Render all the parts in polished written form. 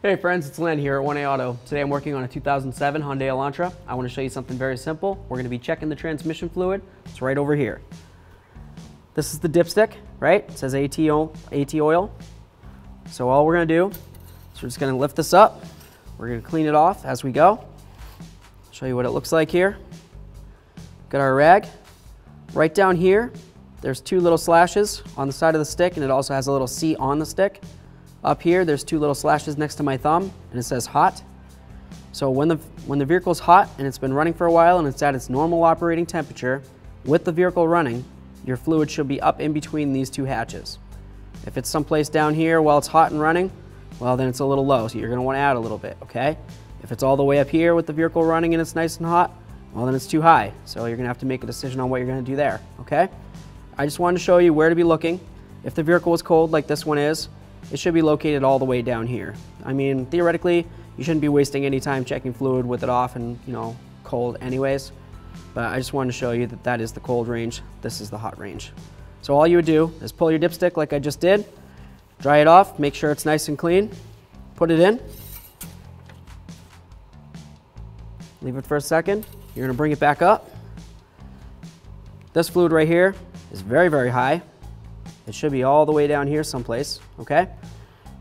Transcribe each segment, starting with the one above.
Hey friends, it's Len here at 1A Auto. Today I'm working on a 2007 Hyundai Elantra. I want to show you something very simple. We're going to be checking the transmission fluid. It's right over here. This is the dipstick, right? It says AT oil. So all we're going to do is we're just going to lift this up. We're going to clean it off as we go. Show you what it looks like here. Got our rag. Right down here, there's two little slashes on the side of the stick, and it also has a little C on the stick. Up here, there's two little slashes next to my thumb, and it says hot. So when the vehicle's hot and it's been running for a while and it's at its normal operating temperature, with the vehicle running, your fluid should be up in between these two hatches. If it's someplace down here while it's hot and running, well then it's a little low, so you're gonna wanna add a little bit, okay? If it's all the way up here with the vehicle running and it's nice and hot, well then it's too high. So you're gonna have to make a decision on what you're gonna do there, okay? I just wanted to show you where to be looking. If the vehicle was cold like this one is, it should be located all the way down here. I mean, theoretically, you shouldn't be wasting any time checking fluid with it off and, cold anyways. But I just wanted to show you that that is the cold range. This is the hot range. So all you would do is pull your dipstick like I just did, dry it off, make sure it's nice and clean, put it in, leave it for a second. You're gonna bring it back up. This fluid right here is very, very high. It should be all the way down here someplace, okay?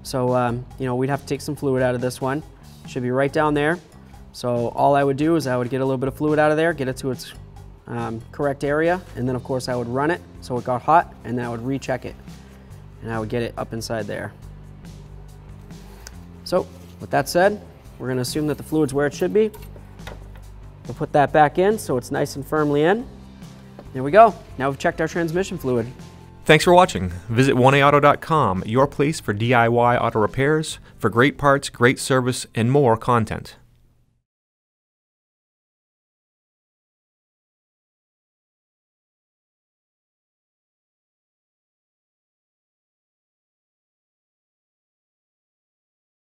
So, we'd have to take some fluid out of this one. It should be right down there. So all I would do is I would get a little bit of fluid out of there, get it to its correct area, and then of course I would run it so it got hot, and then I would recheck it. And I would get it up inside there. So with that said, we're gonna assume that the fluid's where it should be. We'll put that back in so it's nice and firmly in. There we go. Now we've checked our transmission fluid. Thanks for watching. Visit 1aauto.com, your place for DIY auto repairs, for great parts, great service, and more content.